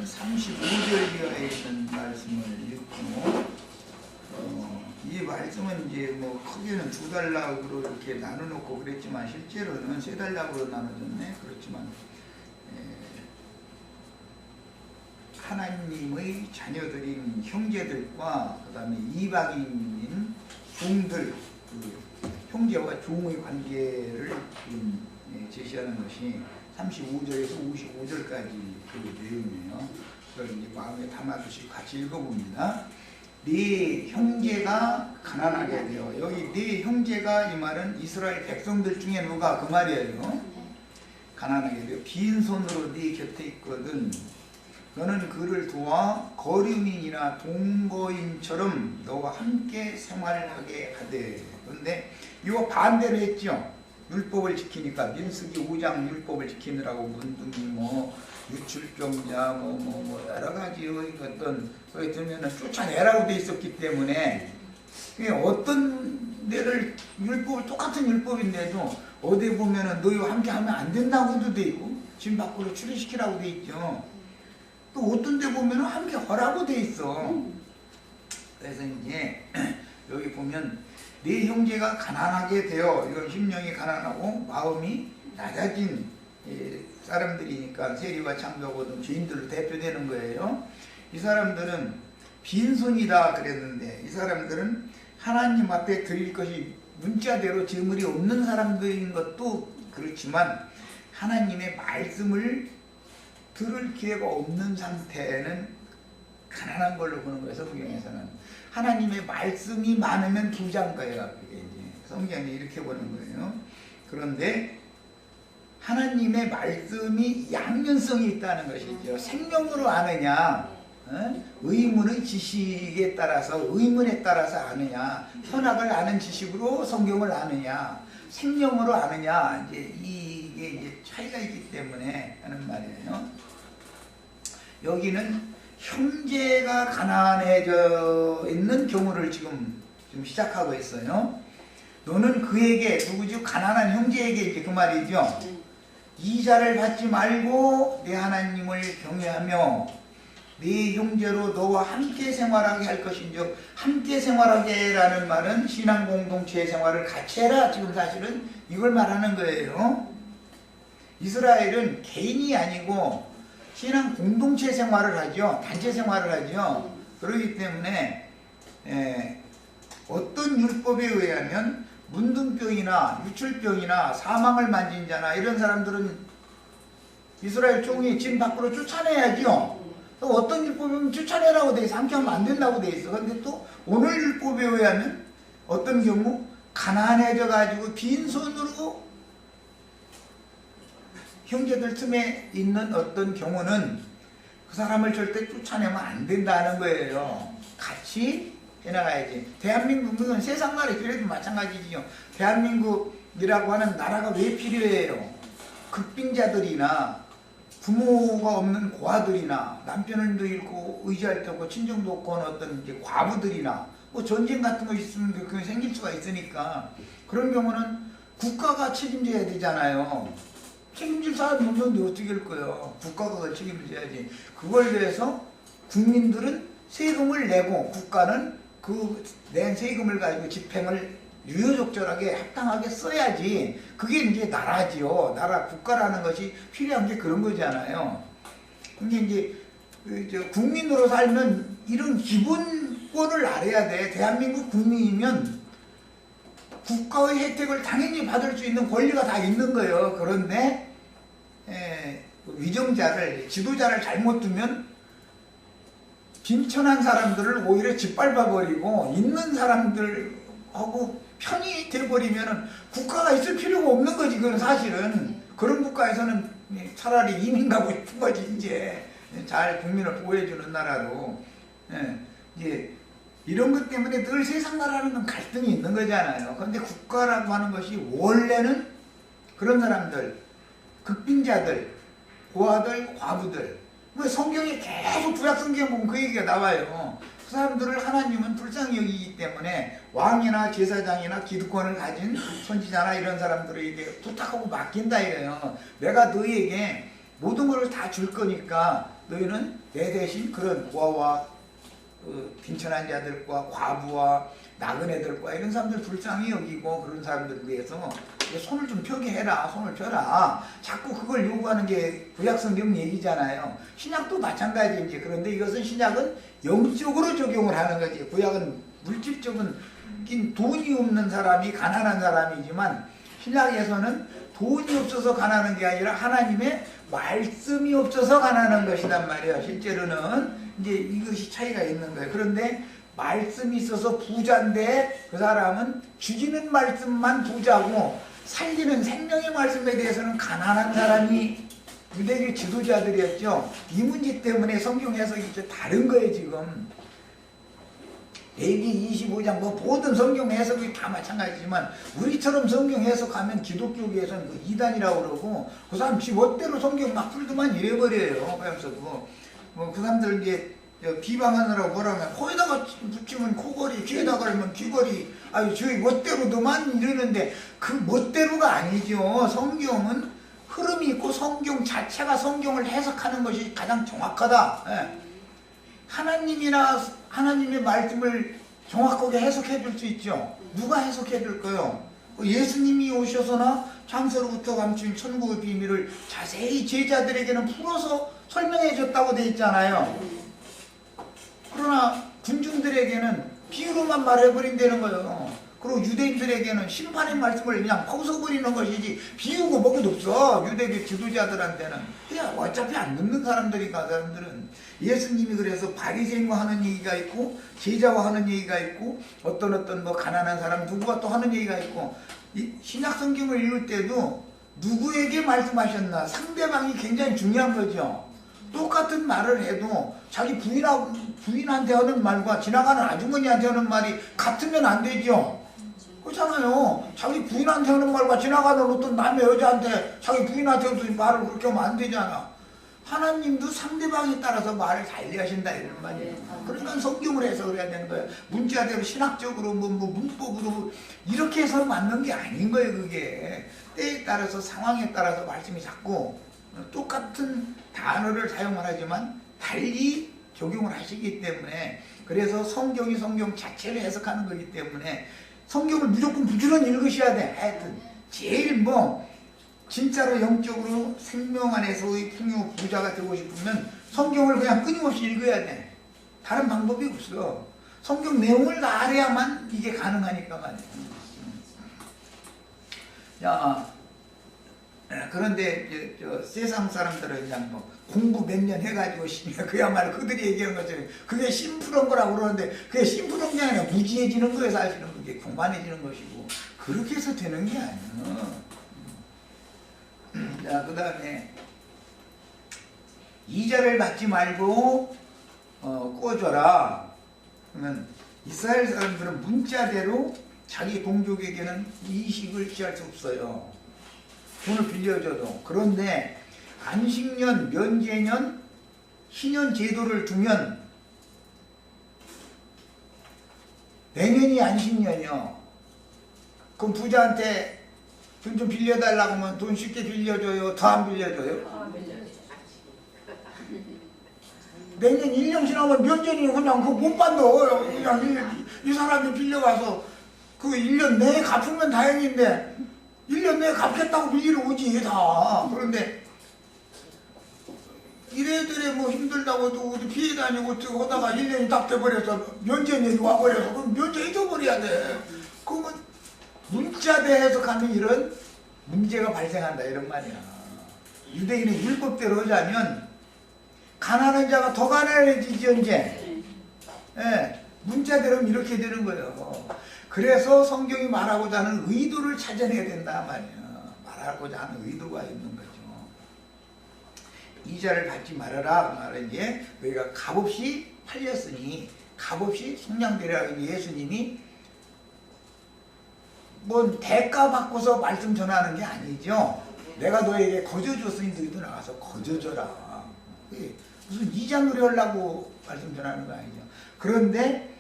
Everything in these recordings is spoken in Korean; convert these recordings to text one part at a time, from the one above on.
35절에 있는 말씀을 읽고, 이 말씀은 이제 뭐 크게는 두 단락으로 이렇게 나눠놓고 그랬지만 실제로는 세 단락으로 나눠졌네. 그렇지만 하나님의 자녀들인 형제들과 그 다음에 이방인인 종들, 그 형제와 종의 관계를 제시하는 것이 35절에서 55절까지 그 내용이에요. 그걸 이제 마음에 담아두시고 같이 읽어봅니다. 네 형제가 가난하게 되어, 여기 네 형제가 이 말은 이스라엘 백성들 중에 누가 그 말이에요. 가난하게 되어 빈손으로 네 곁에 있거든 너는 그를 도와 거류민이나 동거인처럼 너와 함께 생활하게 하되. 그런데 이거 반대로 했죠. 율법을 지키니까 민수기 5장 율법을 지키느라고 문둥이 뭐 유출병자 뭐 여러 가지 어떤 거기 들면은 쫓아내라고 돼 있었기 때문에 어떤 데를 율법을 똑같은 율법인데도 어디 보면은 너희와 함께 하면 안 된다고도 돼 있고 집 밖으로 출입시키라고 돼 있죠. 또 어떤 데 보면은 함께 하라고 돼 있어. 그래서 이제 여기 보면 네 형제가 가난하게 되어, 이건 심령이 가난하고 마음이 낮아진 사람들이니까 세리와 창조하고 죄인들로 대표되는 거예요. 이 사람들은 빈손이다 그랬는데 이 사람들은 하나님 앞에 드릴 것이 문자대로 재물이 없는 사람들인 것도 그렇지만 하나님의 말씀을 들을 기회가 없는 상태는 가난한 걸로 보는 거예요. 성경에서는 하나님의 말씀이 많으면 부자인 거예요. 이제 성경이 이렇게 보는 거예요. 그런데 하나님의 말씀이 양면성이 있다는 것이죠. 생명으로 아느냐, 의문의 지식에 따라서, 의문에 따라서 아느냐, 현학을 아는 지식으로 성경을 아느냐, 생명으로 아느냐, 이제 이게 이제 차이가 있기 때문에 하는 말이에요. 여기는 형제가 가난해져 있는 경우를 지금 시작하고 있어요. 너는 그에게, 누구죠? 가난한 형제에게 이제 그 말이죠. 이자를 받지 말고 내 하나님을 경외하며 네 형제로 너와 함께 생활하게 할 것인즉, 함께 생활하게 라는 말은 신앙 공동체 생활을 같이 해라. 지금 사실은 이걸 말하는 거예요. 이스라엘은 개인이 아니고 신앙 공동체 생활을 하죠. 단체 생활을 하죠. 그렇기 때문에 어떤 율법에 의하면 문둥병이나 유출병이나 사망을 만진 자나 이런 사람들은 이스라엘 종이 진 밖으로 쫓아내야죠. 또 어떤 율법이면 쫓아내라고 돼 있어. 함께 하면 안 된다고 돼 있어. 그런데 또 오늘 율법에 의하면 어떤 경우 가난해져 가지고 빈손으로 형제들 틈에 있는 어떤 경우는 그 사람을 절대 쫓아내면 안 된다는 거예요. 같이 해나가야지. 대한민국은 세상 나라 그래도 마찬가지지요. 대한민국이라고 하는 나라가 왜 필요해요? 극빈자들이나 부모가 없는 고아들이나 남편도 잃고 의지할 데 없고 친정도 없고 어떤 이제 과부들이나 뭐 전쟁 같은 거 있으면 그게 생길 수가 있으니까 그런 경우는 국가가 책임져야 되잖아요. 책임질 사람이 없는데 어떻게 할 거예요? 국가가 그걸 책임을 져야지. 그걸 위해서 국민들은 세금을 내고 국가는 그 낸 세금을 가지고 집행을 유효적절하게 합당하게 써야지. 그게 이제 나라지요. 나라, 국가라는 것이 필요한 게 그런 거잖아요. 근데 이제 국민으로 살면 이런 기본권을 알아야 돼. 대한민국 국민이면 국가의 혜택을 당연히 받을 수 있는 권리가 다 있는 거예요. 그런데 위정자를, 지도자를 잘못 두면 빈천한 사람들을 오히려 짓밟아버리고 있는 사람들하고 편이 돼버리면 국가가 있을 필요가 없는 거지. 그건 사실은. 그런 국가에서는 차라리 이민 가고 싶은 거지. 이제 잘 국민을 보호해주는 나라로. 이제 이런 것 때문에 늘 세상 나라는 건 갈등이 있는 거잖아요. 그런데 국가라고 하는 것이 원래는 그런 사람들, 극빈자들, 고아들, 과부들, 뭐 성경에 계속 구약 성경 보면 그 얘기가 나와요. 그 사람들을 하나님은 불쌍히 여기기 때문에 왕이나 제사장이나 기득권을 가진 선지자나 이런 사람들에게 부탁하고 맡긴다 이래요. 내가 너희에게 모든 걸 다 줄 거니까 너희는 내 대신 그런 고아와 빈천한 자들과 과부와 나그네들과 이런 사람들 불쌍히 여기고 그런 사람들을 위해서 손을 좀 펴게 해라. 손을 펴라. 자꾸 그걸 요구하는 게 구약성경 얘기잖아요. 신약도 마찬가지인지. 그런데 이것은 신약은 영적으로 적용을 하는 거지. 구약은 물질적인 돈이 없는 사람이 가난한 사람이지만 신약에서는 돈이 없어서 가난한 게 아니라 하나님의 말씀이 없어서 가난한 것이란 말이에요. 실제로는 이제 이것이 차이가 있는 거예요. 그런데 말씀이 있어서 부자인데 그 사람은 죽이는 말씀만 부자고 살리는 생명의 말씀에 대해서는 가난한 사람이 유대교 지도자들이었죠. 이 문제 때문에 성경 해석이 다른 거예요. 지금 레위기 25장 모든 성경 해석이 다 마찬가지지만 우리처럼 성경 해석하면 기독교계에서는 그 이단이라고 그러고 그 사람 지 멋대로 성경 막 풀더만 이래버려요. 그래서 그 사람들 이제 비방하느라고 뭐라면 코에다가 붙이면 코걸이, 귀에다가 걸면 귀걸이, 아유 저희 멋대로도만 이러는데 그 멋대로가 아니죠. 성경은 흐름이 있고 성경 자체가 성경을 해석하는 것이 가장 정확하다. 예. 하나님의 말씀을 정확하게 해석해 줄 수 있죠. 누가 해석해 줄까요? 예수님이 오셔서나 창세로부터 감춘 천국의 비밀을 자세히 제자들에게는 풀어서 설명해 줬다고 돼 있잖아요. 그러나 군중들에게는 비유로만 말해버린다는 거예요. 그리고 유대인들에게는 심판의 말씀을 그냥 벗어버리는 것이지 비유고 뭐도 없어. 유대교 지도자들한테는 그냥 어차피 안 듣는 사람들이니까. 그 사람들은 예수님이 그래서 바리새인과 하는 얘기가 있고 제자와 하는 얘기가 있고 어떤 뭐 가난한 사람 누구와 또 하는 얘기가 있고 이 신약 성경을 읽을 때도 누구에게 말씀하셨나 상대방이 굉장히 중요한 거죠. 똑같은 말을 해도 자기 부인한테 하는 말과 지나가는 아주머니한테 하는 말이 같으면 안 되죠. 그렇잖아요. 자기 부인한테 하는 말과 지나가는 어떤 남의 여자한테 자기 부인한테 하는 말을 그렇게 하면 안 되잖아. 하나님도 상대방에 따라서 말을 달리하신다 이런 말이에요. 그러니까 성경을 해석을 해야 되는 거예요. 문자대로 신학적으로 뭐 문법으로 이렇게 해서 맞는 게 아닌 거예요. 그게 때에 따라서 상황에 따라서 말씀이 자꾸 똑같은 단어를 사용을 하지만 달리 적용을 하시기 때문에 그래서 성경이 성경 자체를 해석하는 거기 때문에 성경을 무조건 부지런히 읽으셔야 돼. 하여튼 제일 진짜로 영적으로 생명 안에서의 풍요 부자가 되고 싶으면 성경을 그냥 끊임없이 읽어야 돼. 다른 방법이 없어. 성경 내용을 다 알아야만 이게 가능하니까 말이야. 자, 그런데 세상 사람들은 그냥 공부 몇 년 해가지고 그야말로 그들이 얘기하는 것처럼 그게 심플한 거라고 그러는데 그게 심플한 게 아니라 무지해지는 거예요. 사실은 그게 교만해지는 것이고 그렇게 해서 되는 게 아니야. 자, 그 다음에 이자를 받지 말고 꿔줘라. 그러면 이스라엘 사람들은 문자대로 자기 동족에게는 이식을 취할 수 없어요. 돈을 빌려줘도. 그런데 안식년, 면제년, 희년 제도를 두면 내년이 안식년이요. 그럼 부자한테 돈 좀 빌려달라고 하면 돈 쉽게 빌려줘요? 더 안 빌려줘요? 내년 1년 지나면 면제니 그냥 그거 못 받아. 그냥 이 사람이 빌려가서 그 1년 내에 갚으면 다행인데 1년 내에 갚겠다고 빌리러 오지 다. 그런데 이래저래 힘들다고 어디 피해 다니고 어쩌고 하다가 1년이 딱 돼버려서 면제년이 와버려서 그럼 면제 해줘버려야 돼. 그러면 문자대 해석하면 이런 문제가 발생한다 이런 말이야. 유대인의 율법대로 하자면 가난한 자가 더 가난해지지 이제. 예, 문자대로는 이렇게 되는 거예요. 그래서 성경이 말하고자 하는 의도를 찾아내야 된다 말이야. 말하고자 하는 의도가 있는 거죠. 이자를 받지 말아라. 그 말은 이제 너희가 값없이 팔렸으니 값없이 속량되라. 예수님이 대가 받고서 말씀 전하는 게 아니죠. 내가 너에게 거저 줬으니 너희도 나가서 거저 줘라. 무슨 이자 누려하려고 말씀 전하는 거 아니죠. 그런데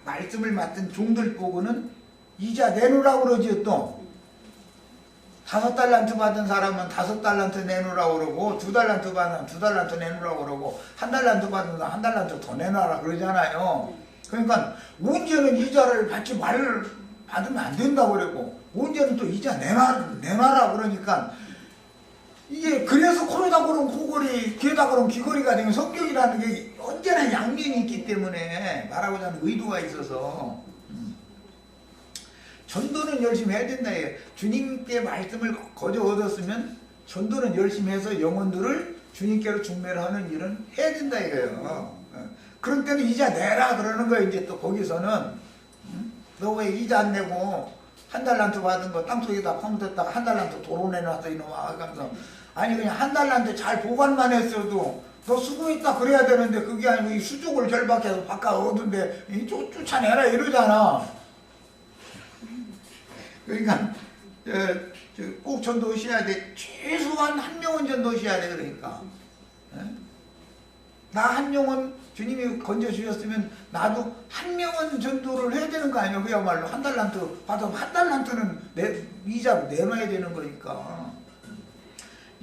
말씀을 맡은 종들 보고는 이자 내놓으라고 그러죠. 또 5달란트 받은 사람은 5달란트 내놓으라고 그러고 2달란트 받으면 2달란트 내놓으라고 그러고 1달란트 받은 사람 1달란트 더 내놔라 그러잖아요. 그러니까 언제는 이자를 받으면 안 된다고 그러고 언제는 또 이자 내놔라 그러니까 이게 그래서 코에다 걸으면 코걸이 귀에다 걸으면 귀걸이가 되면 성경이라는 게 언제나 양면이 있기 때문에 말하고자 하는 의도가 있어서 전도는 열심히 해야 된다. 주님께 말씀을 거저 얻었으면 전도는 열심히 해서 영혼들을 주님께로 중매를 하는 일은 해야 된다 이거예요. 그런 때는 이자 내라 그러는 거예요. 이제 또 거기서는 너 왜 이자 안 내고 1달란트 받은 거 땅속에다 파묻었다가 1달란트 도로 내놨어 이놈아. 그러면서 아니 그냥 1달란트 잘 보관만 했어도 너 수고했다 그래야 되는데 그게 아니고 이 수족을 결박해서 바꿔 얻은데 쫓아내라 이러잖아. 그러니까 꼭 전도하셔야 돼. 최소한 한 명은 전도하셔야 돼. 그러니까 나 한 명은 주님이 건져주셨으면 나도 한 명은 전도를 해야 되는 거 아니야. 그야말로 1달란트 받아서 1달란트는 이자로 내놔야 되는 거니까.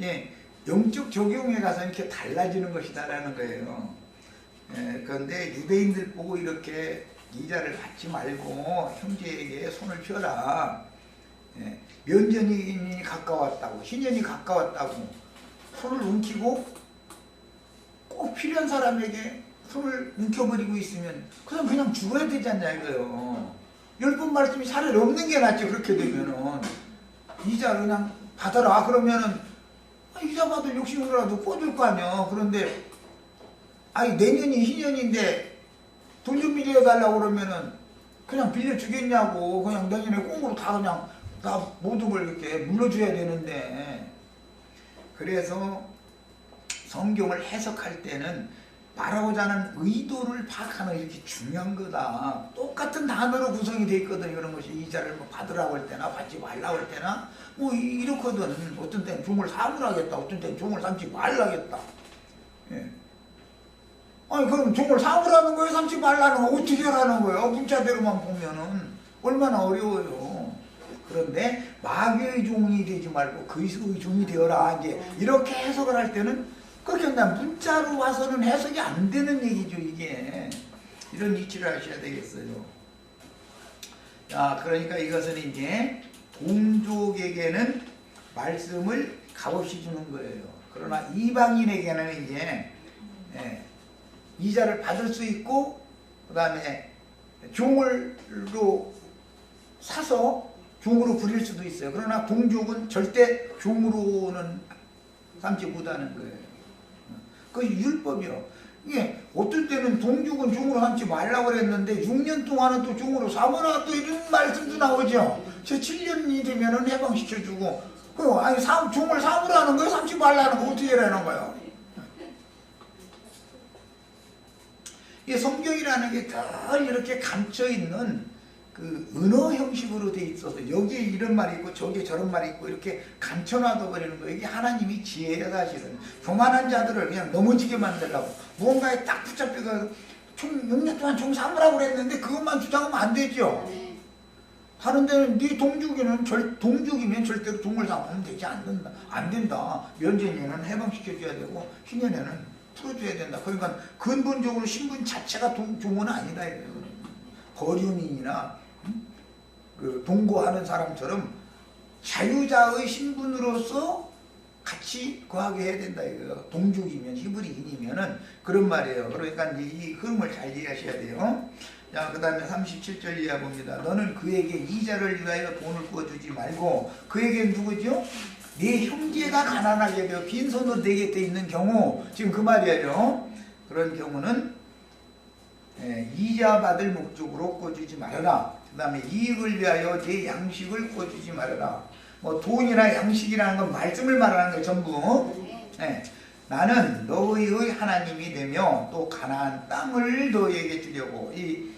예, 영적 적용에 가서 이렇게 달라지는 것이다라는 거예요. 그런데 유대인들 보고 이렇게 이자를 받지 말고 형제에게 손을 펴라. 면전이 가까웠다고, 희년이 가까웠다고 손을 움키고 꼭 필요한 사람에게 손을 움켜버리고 있으면 그 사람 그냥 죽어야 되지 않냐 이거요. 10번 말씀이 차라리 없는 게 낫지. 그렇게 되면은 이자 그냥 받아라 그러면은 이자 받을 욕심으로라도 꿔줄 거 아니야. 그런데 아니 내년이 희년인데 돈 좀 빌려달라고 그러면은 그냥 빌려주겠냐고. 그냥 내년에 꽁으로 그냥 다 모든 걸 이렇게 물러줘야 되는데. 그래서 성경을 해석할 때는 말하고자 하는 의도를 파악하는 게 이렇게 중요한 거다. 똑같은 단어로 구성이 되어 있거든. 이런 것이 이자를 뭐 받으라고 할 때나 받지 말라고 할 때나 뭐 이렇거든. 어떤 때는 종을 삼으라겠다. 어떤 때는 종을 삼지 말라겠다. 예. 아니 그럼 종을 삼으라는 거예요? 삼지 말라는 거 어떻게 하라는 거예요? 문자대로만 보면은 얼마나 어려워요. 그런데 마귀의 종이 되지 말고 그리스도의 종이 되어라. 이제 이렇게 해석을 할 때는 그렇게 한다. 문자로 와서는 해석이 안 되는 얘기죠, 이게. 이런 이치를 하셔야 되겠어요. 자, 그러니까 이것은 이제 동족에게는 말씀을 값없이 주는 거예요. 그러나 이방인에게는 이제 이자를 받을 수 있고, 그 다음에 종을로 사서 종으로 부릴 수도 있어요. 그러나 동족은 절대 종으로는 삼지 못하는 거예요. 그 율법이요. 이게 어떨 때는 동족은 종으로 삼지 말라고 그랬는데 6년 동안은 또 종으로 삼으라 또 이런 말씀도 나오죠. 저 7년이 되면은 해방시켜주고, 아니 종을 삼으라는 거예요? 삼지 말라는 거 어떻게 하라는 거예요? 이 성경이라는 게 늘 이렇게 감춰 있는 그 은어 형식으로 돼 있어서 여기에 이런 말이 있고 저기에 저런 말이 있고 이렇게 감춰놔둬 버리는 거예요. 이게 하나님이 지혜예요. 사실은 교만한 자들을 그냥 넘어지게 만들려고 무언가에 딱 붙잡혀서 6년 동안 종 삼으라고 그랬는데 그것만 주장하면 안 되죠. 다른 데는 네 동족이면 절대로 종을 삼으면 되지 않는다. 안 된다. 면전에는 해방시켜줘야 되고 희년에는 풀어줘야 된다. 그러니까 근본적으로 신분 자체가 종은 아니다 이거예요. 거류민이나 그 동거하는 사람처럼 자유자의 신분으로서 같이 거하게 해야 된다 이거예요. 동족이면 히브리인이면은 그런 말이에요. 그러니까 이 흐름을 잘 이해하셔야 돼요. 자, 그 다음에 37절 이하 봅니다. 너는 그에게 이자를 위하여 돈을 구워주지 말고, 그에게 누구죠? 네 형제가 가난하게 되어 빈손으로 내 곁에 있는 경우, 지금 그 말이에요. 그런 경우는 이자 받을 목적으로 꿔주지 말아라. 그 다음에 이익을 위하여 내 양식을 꿔주지 말아라. 뭐 돈이나 양식이라는 건 말씀을 말하는 거예요. 전부. 나는 너희의 하나님이 되며 또 가나안 땅을 너희에게 주려고. 이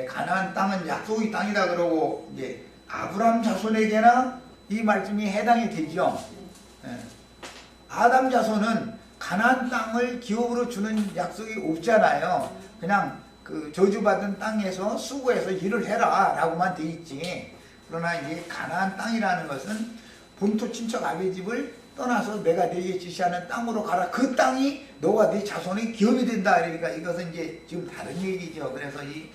가나안 땅은 약속의 땅이다 그러고 이제 아브라함 자손에게나 이 말씀이 해당이 되죠. 아담 자손은 가나안 땅을 기업으로 주는 약속이 없잖아요. 그냥 그 저주받은 땅에서 수고해서 일을 해라 라고만 돼 있지. 그러나 이제 가나안 땅이라는 것은 본토 친척 아버지 집을 떠나서 내가 네게 지시하는 땅으로 가라. 그 땅이 너와 네 자손의 기업이 된다. 그러니까 이것은 이제 지금 다른 얘기죠. 그래서 이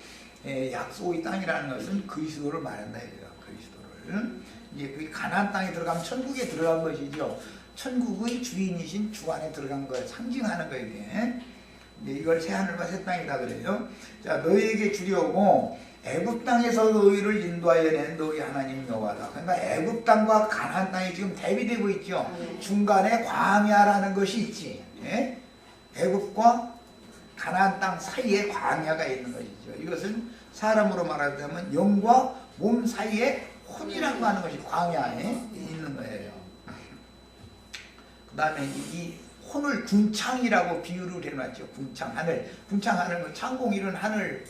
약속의 땅이라는 것은 그리스도를 말한다 이거예요. 그리스도를. 이제 그 가나안 땅에 들어가면 천국에 들어간 것이죠. 천국의 주인이신 주 안에 들어간 걸 상징하는 거예요. 이게. 이걸 새 하늘과 새 땅이다 그래요. 자, 너희에게 주려고 애굽 땅에서 너희를 인도하여 낸 너희 하나님 여호와다. 그러니까 애굽 땅과 가나안 땅이 지금 대비되고 있죠. 중간에 광야라는 것이 있지. 예? 애굽과 가나안 땅 사이에 광야가 있는 것이죠. 이것은 사람으로 말하자면 영과 몸 사이에 혼이라고 하는 것이 광야에 있는 거예요. 그 다음에 이 혼을 궁창이라고 비유를 해놨죠. 궁창 하늘. 궁창 하늘은 창공 이런 하늘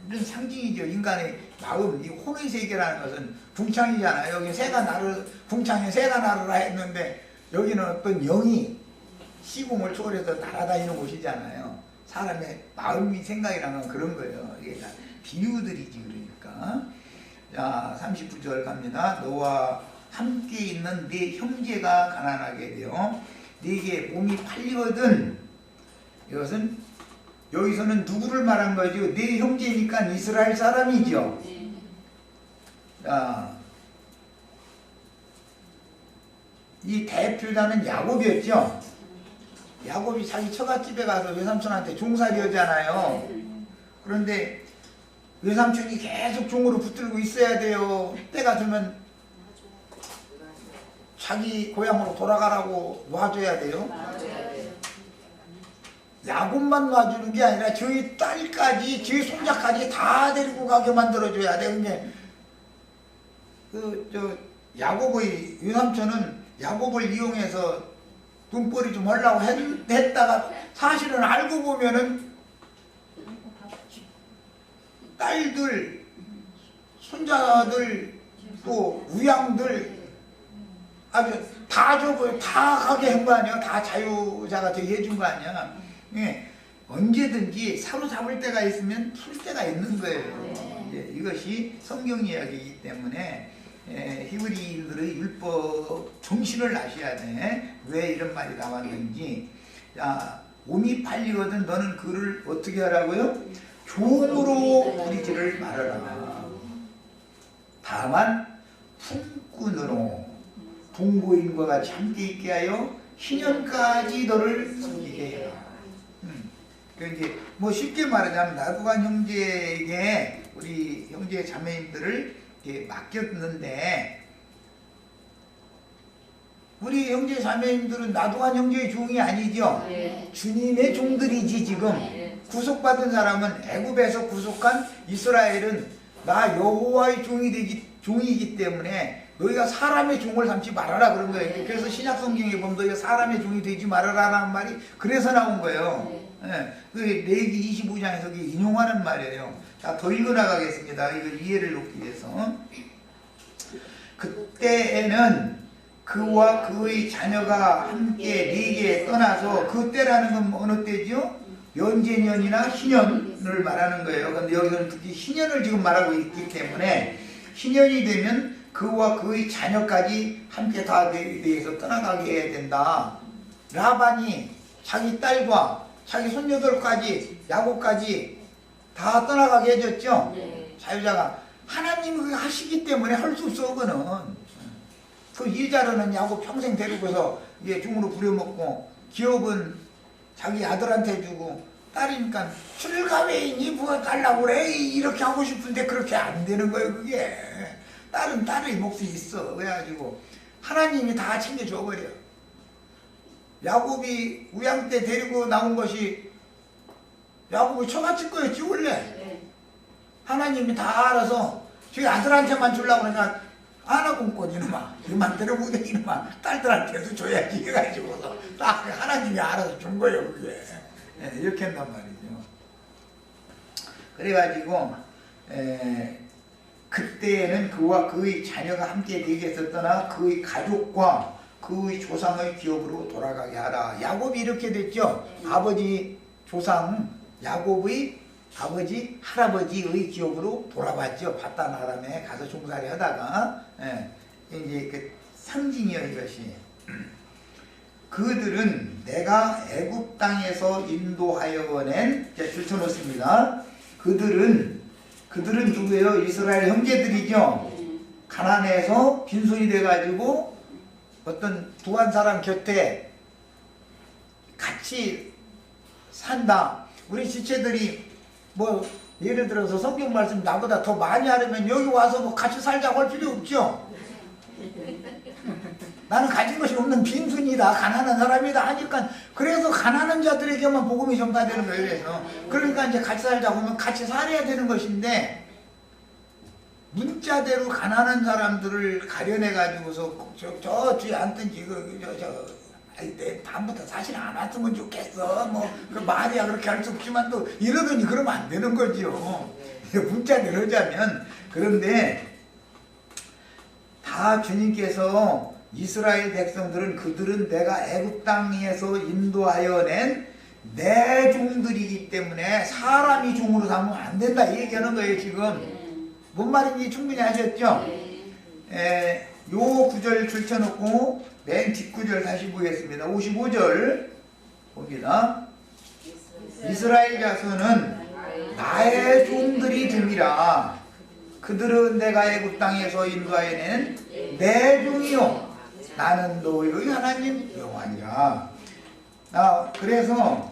이런 상징이죠. 인간의 마음, 이 혼의 세계라는 것은 궁창이잖아요. 여기 새가 나를, 궁창에 새가 나르라 했는데 여기는 어떤 영이 시공을 초월해서 날아다니는 곳이잖아요. 사람의 마음이 생각이라는 건 그런 거예요. 이게 다 비유들이지 그러니까. 자, 39절 갑니다. 너와 함께 있는 네 형제가 가난하게 되어 네게 몸이 팔리거든. 이것은 여기서는 누구를 말한 거죠? 네 형제니까 이스라엘 사람이죠. 자, 이 대표자는 야곱이었죠. 야곱이 자기 처갓집에 가서 외삼촌한테 종살이하잖아요. 그런데 외삼촌이 계속 종으로 붙들고 있어야 돼요. 때가 되면 자기 고향으로 돌아가라고 놔줘야 돼요. 야곱만 놔주는 게 아니라 저희 딸까지, 저희 손자까지 다 데리고 가게 만들어줘야 돼. 근데 야곱의 외삼촌은 야곱을 이용해서 돈벌이 좀 하려고 했다가 사실은 알고 보면은 딸들, 손자들, 또 우양들 아주 다 줘버려. 다 가게 한 거 아니야. 다 자유자가 되게 해준 거 아니야. 예. 언제든지 사로잡을 때가 있으면 풀 때가 있는 거예요. 이것이 성경 이야기이기 때문에 히브리인들의 율법 정신을 아셔야 돼. 왜 이런 말이 나왔는지. 자, 몸이 팔리거든 너는 그를 어떻게 하라고요? 종으로 부리지를 말아라. 다만 품꾼으로 동고인과 같이 함께 있게 하여 희년까지 너를 섬기게 해라. 이제 뭐 쉽게 말하자면 나두간 형제에게 우리 형제 자매님들을 이렇게 맡겼는데 우리 형제 자매님들은 나두간 형제의 종이 아니죠. 주님의 종들이지 지금. 구속받은 사람은 애굽에서 구속한 이스라엘은 나 여호와의 종이기 때문에 너희가 사람의 종을 삼지 말아라 그런 거예요. 그래서 신약 성경에 보면 너희가 사람의 종이 되지 말아라라는 말이 그래서 나온 거예요. 그 레위기 25장에서 인용하는 말이에요. 자, 더 읽어나가겠습니다. 이거 이해를 돕기 위해서. 그때에는 그와 그의 자녀가 함께 네게 떠나서, 그때라는 건 어느 때죠? 면제년이나 희년을 말하는 거예요. 근데 여기서는 특히 희년을 지금 말하고 있기 때문에 희년이 되면 그와 그의 자녀까지 함께 다 네게서 떠나가게 해야 된다. 라반이 자기 딸과 자기 손녀들까지, 야곱까지 다 떠나가게 해줬죠. 자유자가. 하나님이 그거 하시기 때문에 할 수 없어. 그거는 그 일자로는 야곱 평생 데리고서 이게 중으로 부려먹고, 기업은 자기 아들한테 주고, 딸이니까 출가회인이 뭐 달라고 그래 이렇게 하고 싶은데 그렇게 안 되는 거예요. 그게 딸은 딸의 몫이 있어. 그래가지고 하나님이 다 챙겨줘 버려. 야곱이 우양 때 데리고 나온 것이 야곱이 처갓집 거였지 원래. 하나님이 다 알아서 저희 아들한테만 주려고 그러니까 아나공권 이놈아, 이만 데려오게 이놈아, 딸들한테도 줘야지 해가지고서 딱 하나님이 알아서 준 거예요. 그게 이렇게 한단 말이죠. 그래가지고 그때에는 그와 그의 자녀가 함께 네게서 떠나 그의 가족과 그의 조상의 기업으로 돌아가게 하라. 야곱이 이렇게 됐죠. 아버지 조상 야곱의 아버지 할아버지의 기업으로 돌아왔죠. 바단 아람에 가서 종살이 하다가 이제 그 상징이요 이것이. 그들은 내가 애굽 땅에서 인도하여 낸, 줄쳐놓습니다. 그들은 누구예요? 이스라엘 형제들이죠. 가나안에서 빈손이 돼가지고 어떤 부한 사람 곁에 같이 산다. 우리 지체들이 뭐 예를 들어서 성경 말씀 나보다 더 많이 하려면 여기 와서 뭐 같이 살자고 할 필요 없죠. 나는 가진 것이 없는 빈손이다, 가난한 사람이다 하니까, 그래서 가난한 자들에게만 복음이 전파되는 거예요. 그래서 그러니까 이제 같이 살자고 하면 같이 살아야 되는 것인데, 문자대로 가난한 사람들을 가려내 가지고서 저 뒤에 앉든지 내 다음부터 사실 안 왔으면 좋겠어, 뭐 그 말이야 그렇게 할 수 없지만 또 이러더니 그러면 안 되는 거죠. 문자대로 하자면. 그런데 다 주님께서 이스라엘 백성들은 그들은 내가 애굽 땅에서 인도하여 낸 내 종들이기 때문에 사람이 종으로 삼으면 안 된다 이 얘기하는 거예요. 지금 뭔 말인지 충분히 아셨죠? 요 구절 줄쳐놓고 맨 뒷구절 다시 보겠습니다. 55절 봅니다. 이스라엘 자손은 나의 종들이 됨이라. 그들은 내가 애굽 땅에서 인도하여 낸 내 종이요 나는 너희 하나님 여호와니라. 그래서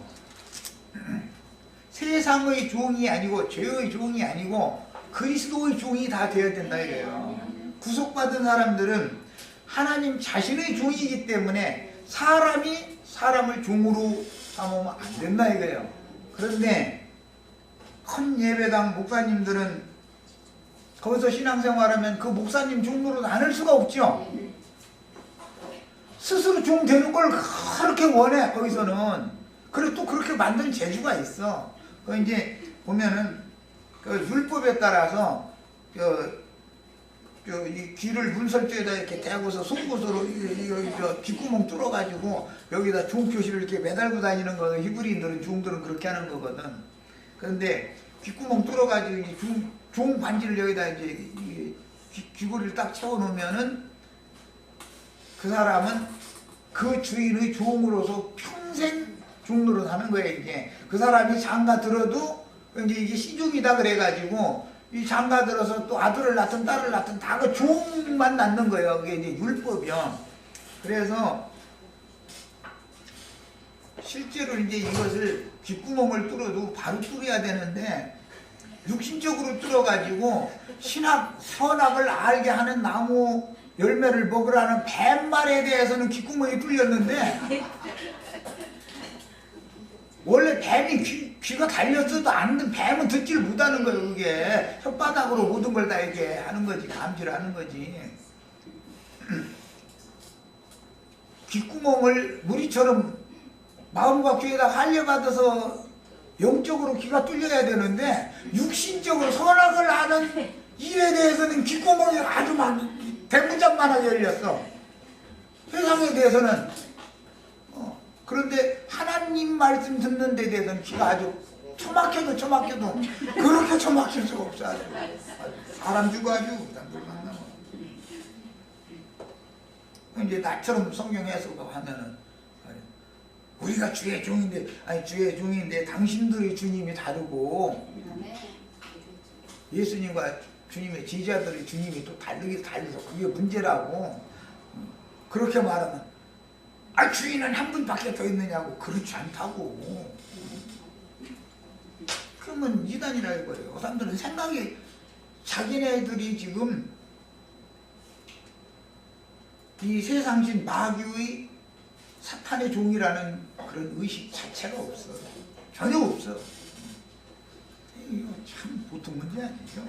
세상의 종이 아니고 죄의 종이 아니고 그리스도의 종이 다 되어야 된다 이래요. 구속받은 사람들은 하나님 자신의 종이기 때문에 사람이 사람을 종으로 삼으면 안 된다 이거예요. 그런데 큰 예배당 목사님들은 거기서 신앙생활하면 그 목사님 종으로 나눌 수가 없죠. 스스로 종 되는 걸 그렇게 원해 거기서는. 그리고 또 그렇게 만드는 재주가 있어. 그 이제 보면은 그 율법에 따라서 이 귀를 문설주에다 이렇게 대고서 속옷으로 귓구멍 뚫어가지고 여기다 종 표시를 이렇게 매달고 다니는 거는 히브리인들은 종들은 그렇게 하는 거거든. 그런데 귓구멍 뚫어가지고 종 반지를 여기다 이제 귀고리를 딱 채워놓으면은 그 사람은 그 주인의 종으로서 평생 종으로 사는 거예요. 이게 그 사람이 장가 들어도 이제 이게 시종이다 그래가지고 이 장가 들어서 또 아들을 낳든 딸을 낳든 다 그 종만 낳는 거예요. 그게 이제 율법이요. 그래서 실제로 이제 이것을 귓구멍을 뚫어도 바로 뚫어야 되는데 육신적으로 뚫어가지고 선악을 알게 하는 나무 열매를 먹으라는 뱀말에 대해서는 귓구멍이 뚫렸는데 원래 뱀이 귀가 달렸어도 않는 뱀은 듣지를 못하는 거예요. 그게 혓바닥으로 모든 걸 다 이렇게 하는 거지, 감지를 하는 거지. 귓구멍을 무리처럼 마음과 귀에다 할려받아서 영적으로 귀가 뚫려야 되는데 육신적으로 선악을 아는 일에 대해서는 귓구멍이 아주 대문짝만하게 열렸어. 세상에 대해서는 그런데 하나님 말씀 듣는 데 대해서는 귀가 아주 처막혀도 그렇게 처막힐 수가 없어. 아주 사람 주고 아주 이제 나처럼 성경 해석을 하면은 우리가 주의 종인데 당신들의 주님이 다르고 예수님과 주님의 제자들의 주님이 또 달라서 그게 문제라고. 그렇게 말하면 주인은 한 분밖에 더 있느냐고. 그렇지 않다고. 그러면 이단이라 이거예요. 그 사람들은 생각이 자기네들이 지금 이 세상신 마귀의 사탄의 종이라는 그런 의식 자체가 없어. 전혀 없어. 이거 참 보통 문제 아니죠.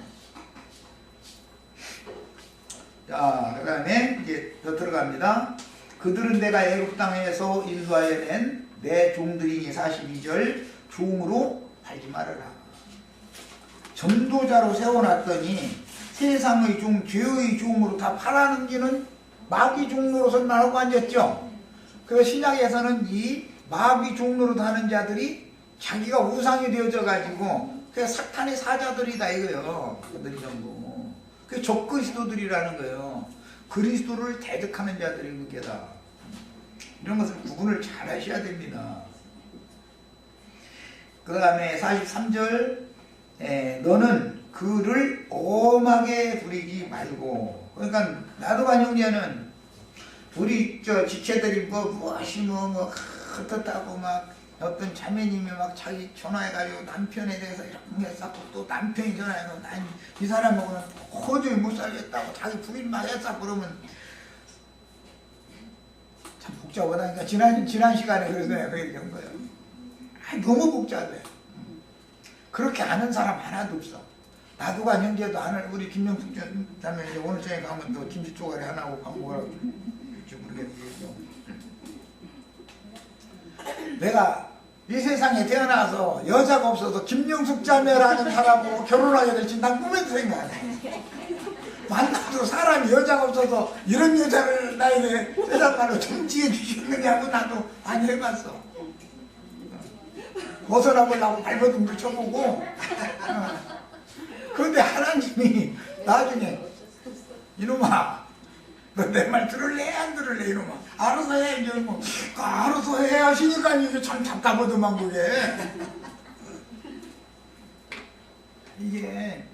자, 그 다음에 이제 더 들어갑니다. 그들은 내가 애굽 땅에서 인도하여 낸 내 종들이니 42절 종으로 팔지 말아라. 전도자로 세워놨더니 세상의 종, 죄의 종으로 다 팔아넘기는 마귀 종로로서 나오고 앉았죠. 그 신약에서는 이 마귀 종로로 하는 자들이 자기가 우상이 되어져 가지고 그 사탄의 사자들이다 이거예요. 그들이 전부 그 적그리스도들이라는 거예요. 그리스도를 대적하는 자들이 그게다. 이런 것을 구분을 잘 하셔야 됩니다. 그 다음에 43절, 너는 그를 엄하게 부리지 말고. 그러니까 나도반 형제는 우리 지체들이 무엇이 헛헛하고 막 어떤 자매님이 막 자기 전화해가지고 남편에 대해서 이렇게 했었고, 또 남편이 전화해서 난 이 사람하고는 도저히 못 살겠다고 자기 부인 막 했었고 그러면 참 복잡하다니까. 지난 시간에 그래서 내가 그 얘기한 거예요. 너무 복잡해. 그렇게 아는 사람 하나도 없어. 나도가 형제도 아는 우리 김영숙 자매 이제 오늘 저녁에 가면 또 김치 쪼가리 하나 하고 밥 먹으라고 모르겠는데, 내가 이 세상에 태어나서 여자가 없어서 김영숙 자매라는 사람하고 결혼하게 될지 난 꿈에도 생각 안 해. 만나도 사람이 여자가 없어서 이런 여자를 나에게 세상말로 정지해 주시느냐고 나도 많이 해봤어. 벗어나보려고 발버둥도 쳐보고. 그런데 하나님이 나중에 이놈아 너 내 말 들을래 안 들을래 이놈아 알아서 해. 이제 뭐 알아서 해 하시니까 이게 참 답답하더만 그게. 이게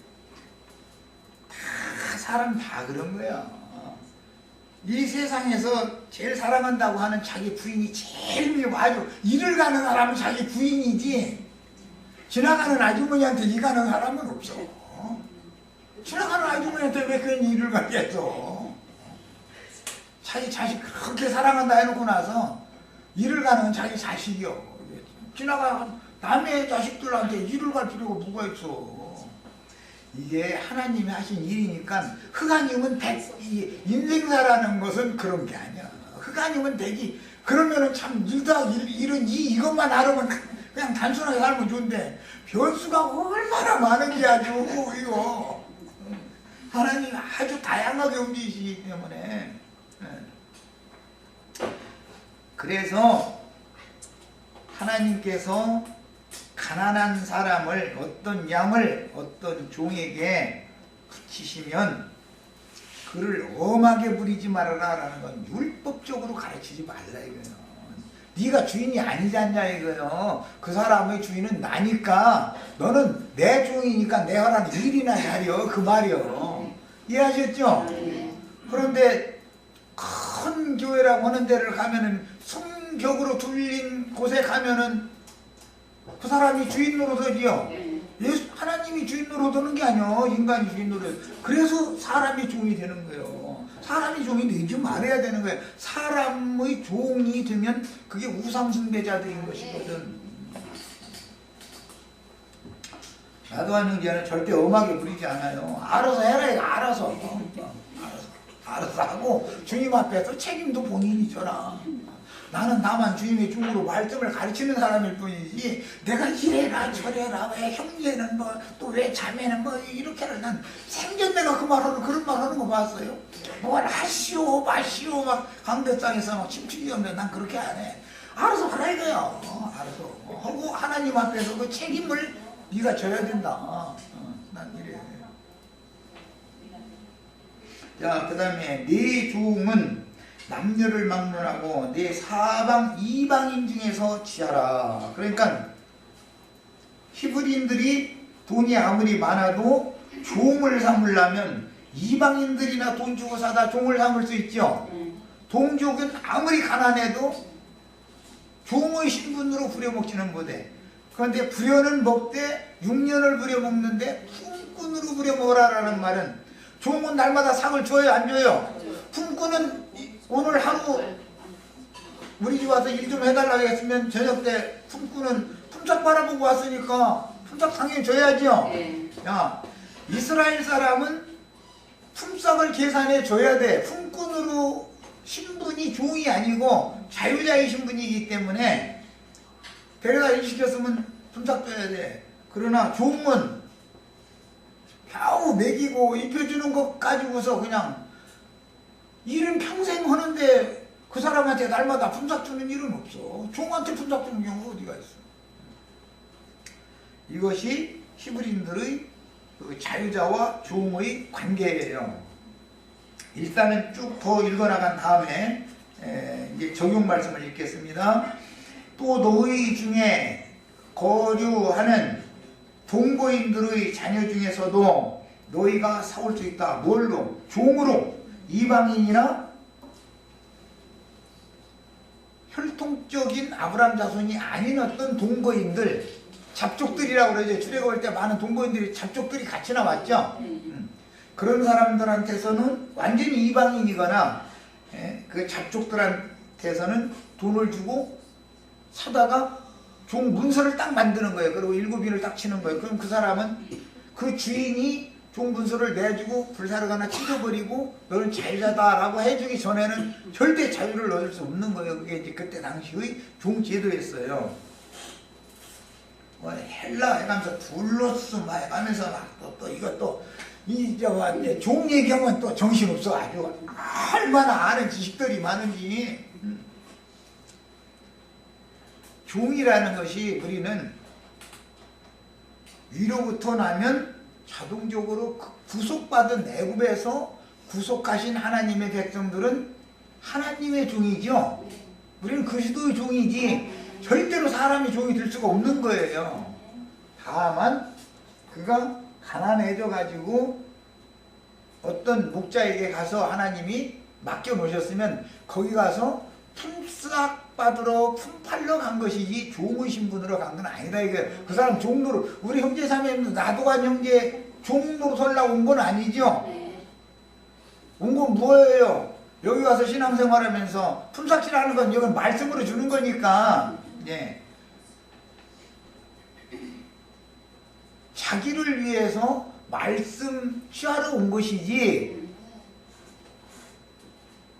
다 사람 다 그런 거야. 이 세상에서 제일 사랑한다고 하는 자기 부인이 제일 미워. 아주 일을 가는 사람은 자기 부인이지 지나가는 아주머니한테 일 가는 사람은 없어. 지나가는 아주머니한테 왜 괜히 일을 가겠어. 자기 자식 그렇게 사랑한다 해놓고 나서 일을 가는 자기 자식이요. 지나가 남의 자식들한테 일을 갈 필요가 뭐가 있어. 이게 하나님이 하신 일이니까. 흑아님은 인생사라는 것은 그런 게 아니야. 흑아님은 되기 그러면은 참 일은 이것만 알으면 그냥 단순하게 살면 좋은데 변수가 얼마나 많은지 아주 이거 하나님이 아주 다양하게 움직이시기 때문에. 그래서 하나님께서 가난한 사람을 어떤 양을 어떤 종에게 붙이시면 그를 엄하게 부리지 말아라 라는 건 율법적으로 가르치지 말라 이거예요. 네가 주인이 아니지 않냐 이거예요. 그 사람의 주인은 나니까 너는 내 종이니까 내 하라는 일이나 하려 그 말이요. 이해하셨죠? 그런데 큰 교회라고 하는 데를 가면은 성격으로 둘린 곳에 가면은 그 사람이 주인 노릇이요. 예수 하나님이 주인 노릇하는 게 아니요. 인간이 주인 노릇. 그래서 사람이 종이 되는 거예요. 사람이 종이 되지 말아야 되는 거예요. 사람의 종이 되면 그게 우상숭배자들인 것이거든. 나도한 형제는 절대 엄하게 부리지 않아요. 알아서 해라 이거 알아서 하고 주님 앞에서 책임도 본인이 져라. 나는 다만 주님의 중으로 말씀을 가르치는 사람일 뿐이지 내가 이래라 저래라 왜 형제는 뭐 또 왜 자매는 뭐 이렇게는 난 생전 내가 그 말하는 그런 말 하는 거 봤어요. 뭘 하시오 마시오 막 강대상에서 막 침추기 없는데 난 그렇게 안 해. 알아서 하라 이거요. 알아서 하고 하나님 앞에서 그 책임을 네가 져야 된다. 난 이래. 자, 그 다음에 네 종은 남녀를 막론하고 네 사방 이방인 중에서 취하라. 그러니까 히브리인들이 돈이 아무리 많아도 종을 삼으려면 이방인들이나 돈 주고 사다 종을 삼을 수 있죠. 동족은 아무리 가난해도 종의 신분으로 부려먹지는 못해. 그런데 부려는 먹되 6년을 부려먹는데 품꾼으로 부려먹으라라는 말은 종은 날마다 상을 줘요 안 줘요? 품꾼은 오늘 하루 우리 집 와서 일 좀 해달라고 했으면 저녁 때 품꾼은 품삯 바라보고 왔으니까 품삯 당연히 줘야죠. 야, 이스라엘 사람은 품삯을 계산해 줘야 돼. 품꾼으로 신분이 종이 아니고 자유자의 신분이기 때문에 데려다 일 시켰으면 품삯 줘야 돼. 그러나 종은 겨우 먹이고 입혀주는 것 가지고서 그냥 일은 평생 하는데 그 사람한테 날마다 품삯 주는 일은 없어. 종한테 품삯 주는 경우가 어디가 있어. 이것이 히브리인들의 그 자유자와 종의 관계예요. 일단은 쭉 더 읽어나간 다음에 이제 적용 말씀을 읽겠습니다. 또 너희 중에 거류하는 동거인들의 자녀 중에서도 너희가 사올 수 있다. 뭘로? 종으로. 이방인이나 혈통적인 아브라함 자손이 아닌 어떤 동거인들, 잡족들이라고 그러죠. 출애굽할 때 많은 동거인들이 잡족들이 같이 나왔죠. 그런 사람들한테서는 완전히 이방인이거나 그 잡족들한테서는 돈을 주고 사다가 종 문서를 딱 만드는 거예요. 그리고 일곱인을 딱 치는 거예요. 그럼 그 사람은 그 주인이 종 문서를 내주고 불사르거나 찢어버리고 너는 자유자다라고 해주기 전에는 절대 자유를 얻을 수 없는 거예요. 그게 이제 그때 당시의 종 제도였어요. 헬라 해가면서 둘러스 막 해가면서 막 또 이것도 이제 종 얘기하면 또 정신없어. 아주 얼마나 아는 지식들이 많은지. 종이라는 것이 우리는 위로부터 나면 자동적으로 구속받은 애굽에서 구속하신 하나님의 백성들은 하나님의 종이죠. 우리는 그리스도의 종이지 절대로 사람이 종이 될 수가 없는 거예요. 다만 그가 가난해져 가지고 어떤 목자에게 가서 하나님이 맡겨 놓으셨으면 거기 가서 품삯 받으러 품팔러 간 것이지 종의 신분으로 간 건 아니다 이거예요. 그 사람 종로로 우리 형제 자매님도 나도간 형제 종로로 살라고 온 건 아니죠. 온 건 뭐예요? 여기 와서 신앙생활하면서 품삯이라는 건 이건 말씀으로 주는 거니까 자기를 위해서 말씀 취하러 온 것이지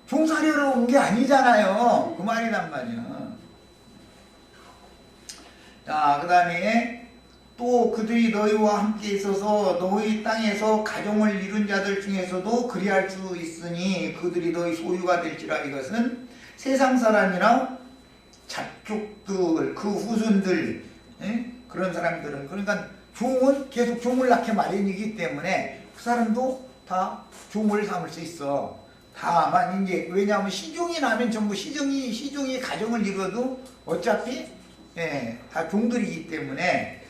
종살이하러 온 게 아니잖아요. 그 말이란 말이야. 자, 그 다음에 또 그들이 너희와 함께 있어서 너희 땅에서 가정을 이룬 자들 중에서도 그리할 수 있으니 그들이 너희 소유가 될지라. 이것은 세상 사람이나 잡족들, 그 후손들, 그런 사람들은, 그러니까 종은 계속 종을 낳게 마련이기 때문에 그 사람도 다 종을 삼을 수 있어. 다만 이제 왜냐하면 시종이 나면 전부 시종이 가정을 이루어도 어차피 다 종들이기 때문에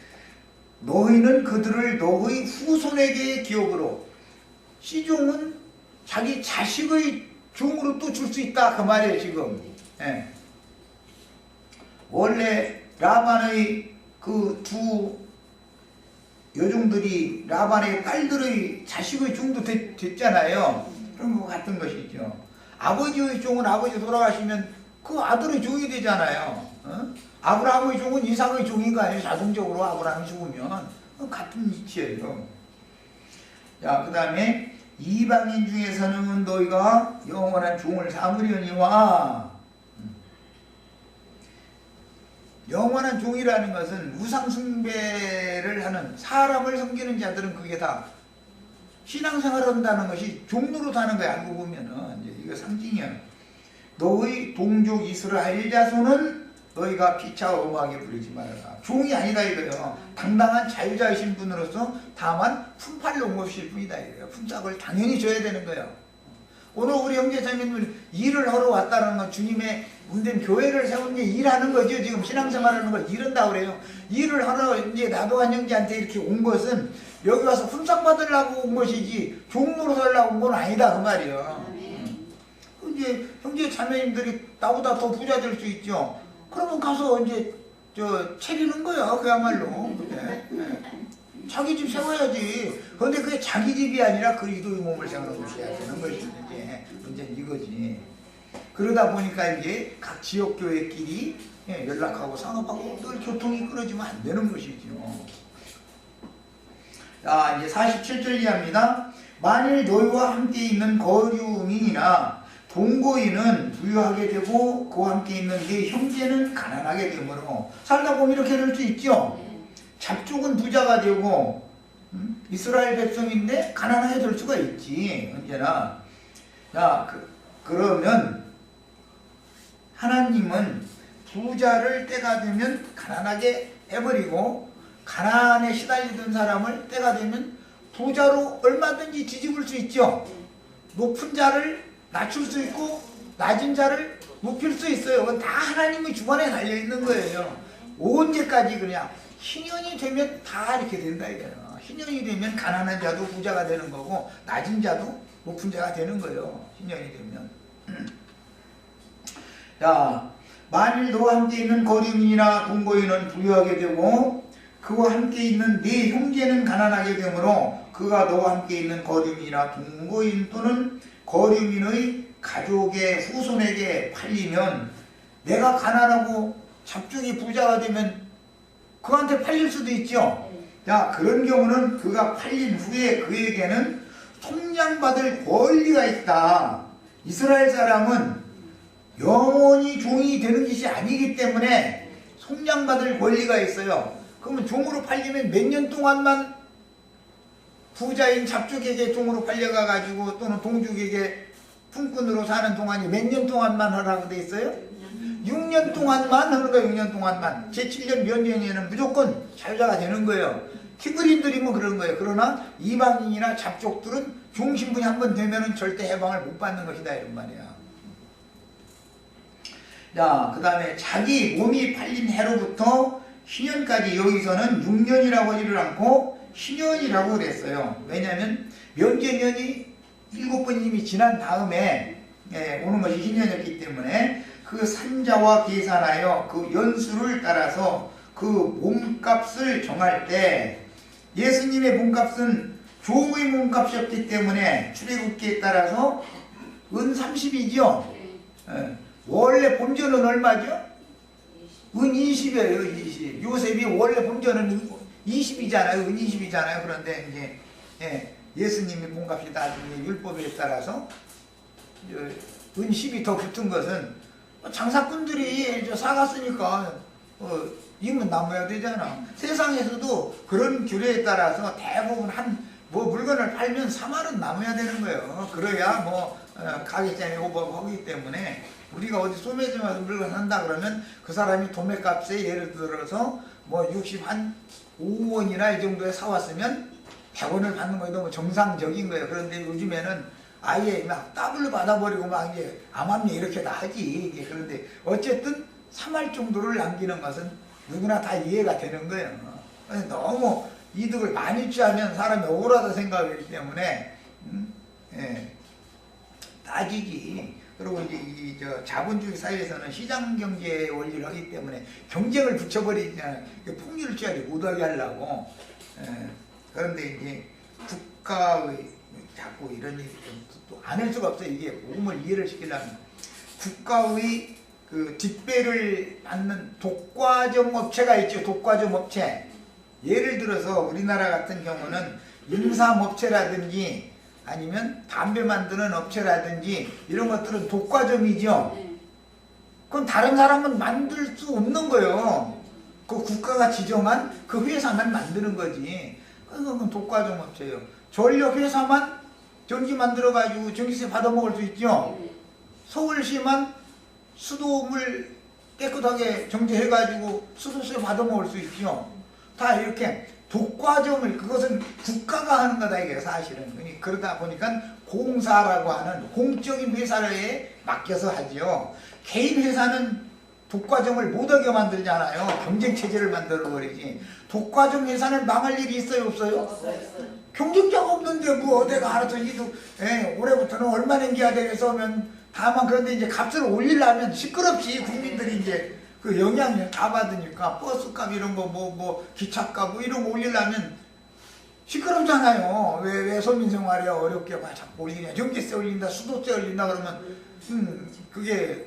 너희는 그들을 너희 후손에게 기업으로, 시종은 자기 자식의 종으로 또 줄 수 있다 그 말이에요 지금. 원래 라반의 그 두 여종들이 라반의 딸들의 자식의 종도 됐잖아요. 그런 것 같은 것이죠. 아버지의 종은 아버지 돌아가시면 그 아들의 종이 되잖아요. 아브라함의 종은 이삭의 종인 거 아니에요. 자동적으로 아브라함이 죽으면. 같은 이치예요. 자, 그 다음에 이방인 중에서는 너희가 영원한 종을 삼으려니와. 영원한 종이라는 것은 우상 숭배를 하는 사람을 섬기는 자들은 그게 다 신앙생활을 한다는 것이 종로로 사는 거야. 알고 보면은 이제 이거 상징이야. 너희 동족 이스라엘 자손은 너희가 피차 엄하게 부르지 말아라. 종이 아니다 이거예요. 당당한 자유자이신 분으로서 다만 품팔러 온 것일 뿐이다 이거예요. 품삯을 당연히 줘야 되는 거예요. 오늘 우리 형제자매님들 일을 하러 왔다는 건 주님의 운된 교회를 세운 게 일하는 거죠. 지금 신앙생활하는 걸 일한다고 그래요. 일을 하러 이제 나도한 형제한테 이렇게 온 것은 여기 와서 품삯 받으려고 온 것이지 종로로 살려고 온 건 아니다 그 말이에요. 이제 형제 자매님들이 나보다 더 부자 될 수 있죠. 그러면 가서 이제 차리는 거야 그야말로. 그래? 자기 집 세워야지. 그런데 그게 자기 집이 아니라 그리스도의 몸을 세워놓으셔야 되는 것이지. 문제는 이거지. 그러다 보니까 이제 각 지역교회끼리 연락하고 상업하고 늘 교통이 끊어지면 안 되는 것이죠. 자, 이제 47절 이하입니다. 만일 너희와 함께 있는 거류민이나 동거인은 부유하게 되고 그와 함께 있는 네 형제는 가난하게 되므로, 살다 보면 이렇게 될 수 있죠. 잡족은 부자가 되고 이스라엘 백성인데 가난하게 될 수가 있지 언제나. 자, 그러면 하나님은 부자를 때가 되면 가난하게 해버리고 가난에 시달리던 사람을 때가 되면 부자로 얼마든지 뒤집을 수 있죠. 높은 자를 낮출 수 있고 낮은 자를 높일 수 있어요. 그건 다 하나님의 주관에 달려 있는 거예요. 언제까지 그냥 신년이 되면 다 이렇게 된다 이거예요. 신년이 되면 가난한 자도 부자가 되는 거고 낮은 자도 높은 자가 되는 거예요. 신년이 되면. 자, 만일 너와 함께 있는 거류민이나 동거인은 부유하게 되고 그와 함께 있는 네 형제는 가난하게 되므로 그가 너와 함께 있는 거류민이나 동거인 또는 거류민의 가족의 후손에게 팔리면 내가 가난하고 잡종이 부자가 되면 그한테 팔릴 수도 있죠. 자, 그런 경우는 그가 팔린 후에 그에게는 속량받을 권리가 있다. 이스라엘 사람은 영원히 종이 되는 것이 아니기 때문에 속량받을 권리가 있어요. 그러면 종으로 팔리면 몇 년 동안만 부자인 잡족에게 종으로 팔려가가지고 또는 동족에게 품꾼으로 사는 동안이 몇 년 동안만 하라고 돼 있어요? 6년 동안만 하는 거예요. 6년 동안만. 제7년 몇 년에는 무조건 자유자가 되는 거예요. 히브리인들이 뭐 그런 거예요. 그러나 이방인이나 잡족들은 종신분이 한번 되면은 절대 해방을 못 받는 것이다 이런 말이야. 자, 그 다음에 자기 몸이 팔린 해로부터 신년까지 여기서는 6년이라고 하지를 않고 신년이라고 그랬어요. 왜냐하면 면제년이 7번 이미 지난 다음에 오는 것이 신년이었기 때문에 그 산자와 계산하여 그 연수를 따라서 그 몸값을 정할 때 예수님의 몸값은 종의 몸값이었기 때문에 출애굽기에 따라서 은 30이죠. 원래 본전은 얼마죠? 은 20이에요. 20. 요셉이 원래 본전은 20이잖아요. 은 20이잖아요. 그런데 이제 예수님의 몸값이 나중에 율법에 따라서 은 10이 더 붙은 것은 장사꾼들이 사갔으니까 이면 남아야 되잖아. 세상에서도 그런 규례에 따라서 대부분 물건을 팔면 3할은 남아야 되는 거예요. 그래야 가격장에 오버하기 때문에 우리가 어디 소매점에 와서 물건 산다 그러면 그 사람이 도매값에 예를 들어서 65원이나 이 정도에 사왔으면 100원을 받는 것이 너무 정상적인 거예요. 그런데 요즘에는 아예 막 더블로 받아버리고 막 이제 암암리 이렇게 다 하지. 그런데 어쨌든 3할 정도를 남기는 것은 누구나 다 이해가 되는 거예요. 너무 이득을 많이 취하면 사람이 억울하다 생각하기 때문에 따지지. 그리고 이제 자본주의 사회에서는 시장 경제 원리를 하기 때문에 경쟁을 붙여버리잖아요. 풍류를 못하게 하려고. 그런데 이제 국가의 자꾸 이런 얘기 또 안 할 수가 없어요. 이게 몸을 이해를 시키려면 국가의 그 뒷배를 받는 독과점 업체가 있죠. 독과점 업체. 예를 들어서 우리나라 같은 경우는 임삼업체라든지 아니면 담배 만드는 업체라든지 이런 것들은 독과점이죠. 그럼 다른 사람은 만들 수 없는 거예요. 그 국가가 지정한 그 회사만 만드는 거지. 그건 독과점 업체예요. 전력 회사만 전기 만들어가지고 전기세 받아먹을 수 있죠. 서울시만 수도물 깨끗하게 정제해가지고 수도세 받아먹을 수 있죠. 다 이렇게 독과점을 그것은 국가가 하는 거다 이게 사실은. 그러다 보니까 공사라고 하는 공적인 회사에 맡겨서 하지요. 개인 회사는 독과점을 못하게 만들잖아요. 경쟁체제를 만들어버리지. 독과점 회사는 망할 일이 있어요 없어요? 없어요. 경쟁자가 없는데 내가 알아서 올해부터는 얼마 남겨야 되겠어 하면 다만 그런데 이제 값을 올리려면 시끄럽지. 국민들이 이제 그 영향을 다 받으니까 버스값 이런 거 기차값 이런 거 올리려면 시끄럽잖아요. 왜 서민생활이 어렵게 자꾸 올리냐. 전기세 올린다 수도세 올린다 그러면 그게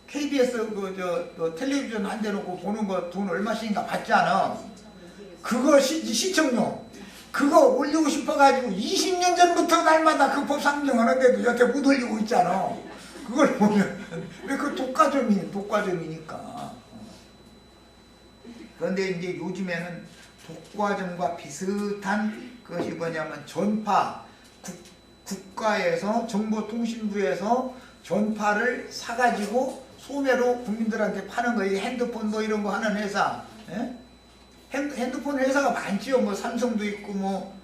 KBS 텔레비전 한 대 놓고 보는 거 돈 얼마씩인가 받지 않아. 그거 시청료 그거 올리고 싶어가지고 20년 전부터 날마다 그 법 상정하는데도 여태 못 올리고 있잖아. 그걸 보면 왜 그 독과점이니까. 그런데 이제 요즘에는 독과점과 비슷한 것이 뭐냐면 전파, 국가에서 정보통신부에서 전파를 사가지고 소매로 국민들한테 파는 거예요. 핸드폰 이런 거 하는 회사. 핸드폰 회사가 많지요. 삼성도 있고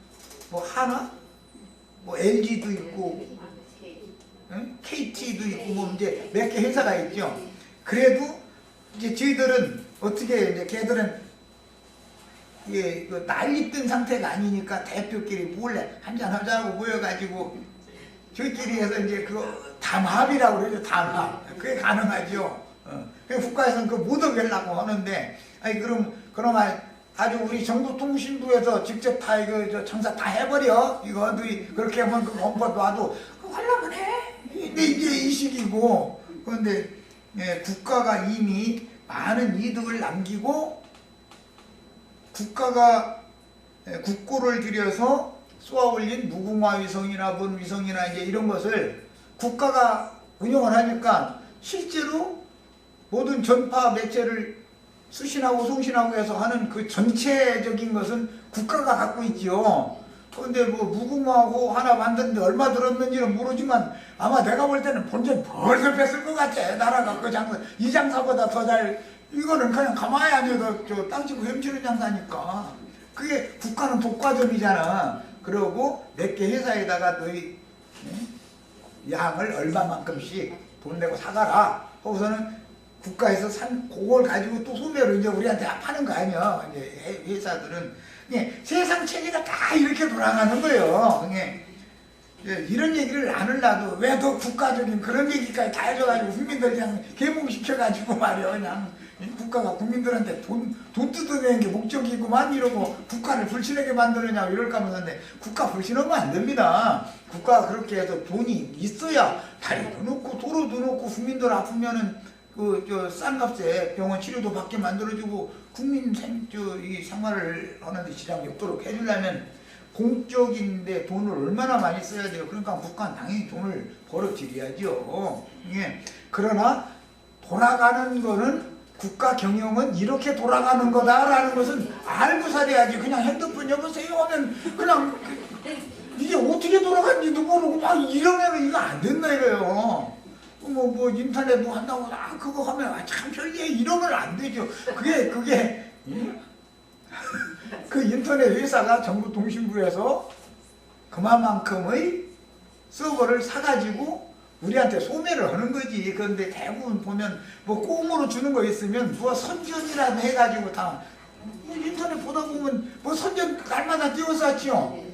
하나? 뭐 LG도 있고 KT도 있고 뭐 이제 몇 개 회사가 있죠. 그래도 이제 저희들은 어떻게 이제 걔들은 이게 그 난립된 상태가 아니니까 대표끼리 몰래 한잔 하자고 모여가지고 저희끼리 해서 이제 그 담합이라고 그러죠. 담합. 그게 가능하죠. 국가에서는 그 못 어기려고 하는데, 아니 그럼 아주 우리 정보통신부에서 직접 다 이거 저 장사 다 해버려. 이거 그렇게 하면 그 원법 놔도 그거 하려면 해. 근데 이제 이 시기고, 그런데 국가가 이미 많은 이득을 남기고 국가가 국고를 들여서 쏘아올린 무궁화 위성이나 본 위성이나 이제 이런 것을 국가가 운영을 하니까 실제로 모든 전파 매체를 수신하고 송신하고 해서 하는 그 전체적인 것은 국가가 갖고 있죠. 그런데 뭐 무궁화호 하나 만드는데 얼마 들었는지는 모르지만 아마 내가 볼 때는 본전 벌써 뺐을 것 같아. 나라가 그 장사, 이 장사보다 더 잘, 이거는 그냥 가만히 앉아서 저 땅 치고 햄치는 장사니까. 그게 국가는 독과점이잖아. 그러고 몇 개 회사에다가 너희 양을 얼마만큼씩 돈 내고 사가라. 거기서는 국가에서 산 그걸 가지고 또 소매로 이제 우리한테 파는 거 아니야. 이제 회사들은 세상 체계가 다 이렇게 돌아가는 거예요. 이런 얘기를 안 하려도 왜 더 국가적인 그런 얘기까지 다 해줘가지고 국민들 그냥 계몽시켜가지고 말이야. 그냥 국가가 국민들한테 돈 뜯어내는 게 목적이구만 이러고 국가를 불신하게 만드느냐고 이럴까 하는데 국가 불신하면 안 됩니다. 국가가 그렇게 해서 돈이 있어야 다리도 놓고 도로도 놓고 국민들 아프면은 싼 값에 병원 치료도 받게 만들어주고 국민 이 생활을 하는데 지장이 없도록 해주려면 공적인데 돈을 얼마나 많이 써야 돼요. 그러니까 국가는 당연히 돈을 벌어들여야죠. 그러나 돌아가는 거는 국가 경영은 이렇게 돌아가는 거다라는 것은 알고 살아야지. 그냥 핸드폰 여보세요 하면 그냥 이게 어떻게 돌아가는지도 모르고 막 이러면 이거 안 된다 이거예요. 뭐 인터넷 뭐 한다고 그거 하면 참 별게 이러면 안 되죠. 그게 그 인터넷 회사가 정보통신부에서 그만큼의 서버를 사가지고 우리한테 소매를 하는 거지. 그런데 대부분 보면 뭐 꽁으로 주는 거 있으면 뭐 선전이라도 해가지고 다 인터넷 보다 보면 뭐 선전 날마다 띄워놨죠.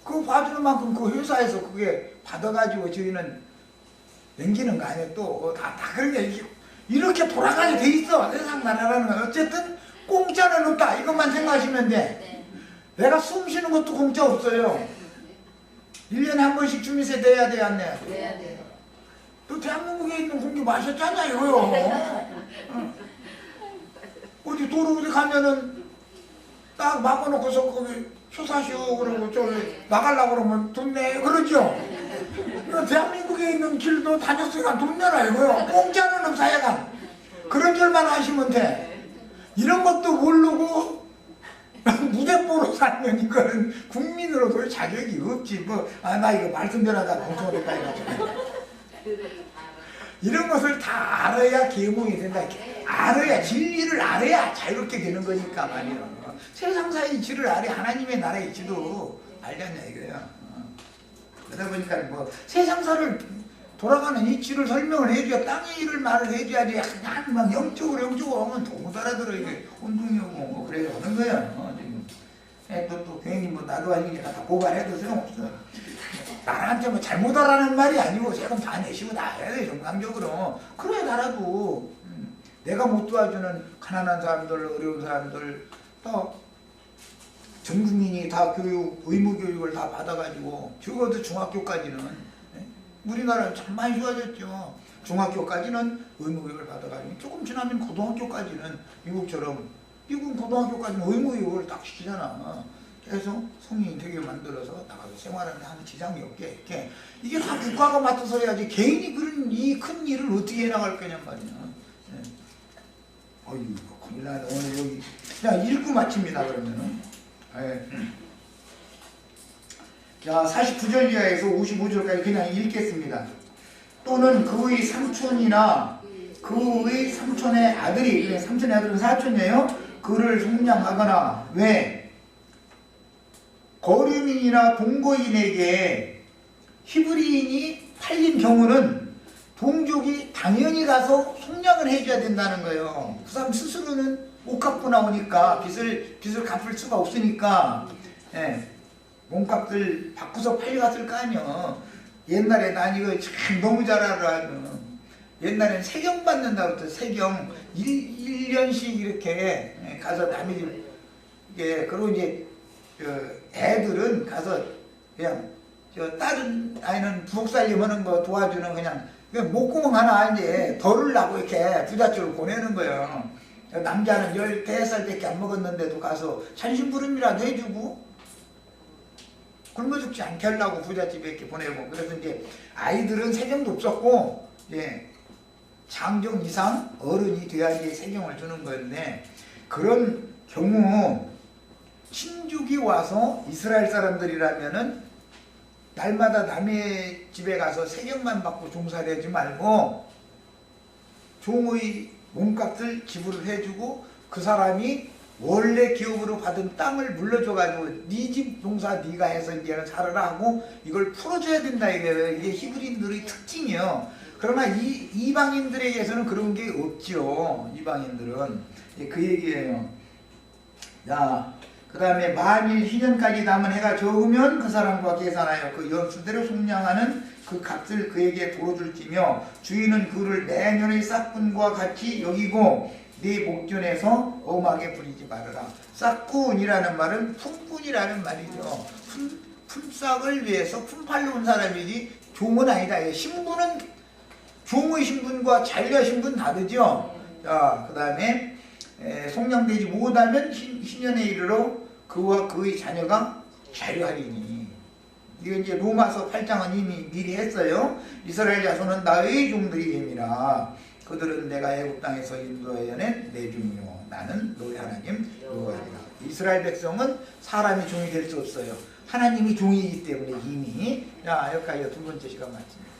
그거 봐주는 만큼 그 회사에서 그게 받아가지고 저희는 넘기는 거 아니에요. 또 다 그런 게 이렇게 돌아가게 돼 있어. 세상 나라라는 건 어쨌든 공짜는 없다. 이것만 생각하시면 돼. 내가 숨 쉬는 것도 공짜 없어요. 1년에 한 번씩 주민세 내야 돼, 안 내야 돼? 내야 돼요. 또 대한민국에 있는 공기 마셨잖아 이거요. 어디 도로 어디 가면은 딱 막아놓고서 거기 쇼사쇼 그러고 저기 나가려고 그러면 돈 내 그러죠. 대한민국에 있는 길도 다녔으니까 돈 내라 이거요. 공짜는 없어 하여간. 그런 줄만 아시면 돼. 이런 것도 모르고 무대뽀로 살면 이거는 국민으로도 자격이 없지. 나 이거 말씀드리다가 공통되까 해가지고. 이런 것을 다 알아야 계몽이 된다. 알아야, 진리를 알아야 자유롭게 되는 거니까 말이야. 세상사의 이치를 알아야 하나님의 나라의 이치도 알겠냐 이거야. 그러다 보니까 뭐 세상사를 돌아가는 이치를 설명을 해줘야 땅의 일을 말을 해줘야지. 그냥 막 영적으로 하면 더 못 알아들어. 이게 혼동이 오고 뭐 그래서 하는 거야. 지금 또 괜히 뭐 나도 아니니까 다 고발해도 소용없어. 나라한테 뭐 잘못하라는 말이 아니고 세금 다 내시고 다 해야 돼 정상적으로. 그래야 나라도 내가 못 도와주는 가난한 사람들, 어려운 사람들 또 전 국민이 다 교육, 의무 교육을 다 받아가지고 적어도 중학교까지는 우리나라는 참 많이 좋아졌죠. 중학교까지는 의무 교육을 받아가지고 조금 지나면 고등학교까지는 미국처럼 미국은 고등학교까지는 의무 교육을 딱 시키잖아. 그래서 성인이 되게 만들어서 나가서 생활하는 하는 지장이 없게 이렇게 이게 다 국가가 맡아서 해야지 개인이 그런 이 큰 일을 어떻게 해나갈 거냔 말이야. 어이 큰일 나네. 오늘 여기 그냥 읽고 마칩니다. 그러면은 자 49절 이하에서 55절까지 그냥 읽겠습니다. 또는 그의 삼촌이나 그의 삼촌의 아들이 삼촌의 아들은 사촌이에요. 그를 속량하거나 왜 거류민이나 동거인에게 히브리인이 팔린 경우는 동족이 당연히 가서 속량을 해줘야 된다는 거예요. 그 사람 스스로는 못 갚고 나오니까 빚을 갚을 수가 없으니까 몸값을 바꾸서 팔려갔을 거 아니야. 옛날에 난 이거 참 너무 잘 알아. 옛날엔 세경 받는다고 했어. 세경 1년씩 이렇게 가서 남의 집 그리고 이제 애들은 가서 그냥 다른 아이는 부엌 살림하는 거 도와주는 그냥 목구멍 하나 이제 덜으려고 이렇게 부잣집을 보내는 거예요. 남자는 15살밖에 안 먹었는데도 가서 잔심부름이라도 해주고 굶어 죽지 않게 하려고 부잣집에 이렇게 보내고. 그래서 이제 아이들은 세경도 없었고 장정 이상 어른이 돼야지 세경을 주는 건데, 그런 경우 친족이 와서 이스라엘 사람들이라면은 날마다 남의 집에 가서 세경만 받고 종사를 하지 말고 종의 몸값을 지불을 해주고 그 사람이 원래 기업으로 받은 땅을 물려줘가지고 네 집 농사 네가 해서 이제는 살아라 하고 이걸 풀어줘야 된다 이거예요. 이게 히브리인들의 특징이에요. 그러나 이방인들에게서는 그런 게 없죠. 이방인들은 그 얘기예요. 자, 그 다음에 만일 희년까지 남은 해가 적으면 그 사람과 계산하여 그 연수대로 속량하는 그 값을 그에게 도로줄지며 주인은 그를 매년의 싹군과 같이 여기고 네 목전에서 엄하게 부리지 말아라. 싹군이라는 말은 품꾼이라는 말이죠. 품삯을 위해서 품팔러 온 사람이지 종은 아니다. 신분은 종의 신분과 자유의 신분 다르죠. 자, 그 다음에 속량되지 못하면 신년에 이르러 그와 그의 자녀가 자유하리니. 이거 이제 로마서 8장은 이미 미리 했어요. 이스라엘 자손은 나의 종들이 됨이라. 그들은 내가 애굽 땅에서 인도하여 낸 내 종이요 나는 너희 하나님 여호와니라. 이스라엘 백성은 사람이 종이 될 수 없어요. 하나님이 종이기 때문에 이미. 자, 여기까지 두 번째 시간 마칩니다.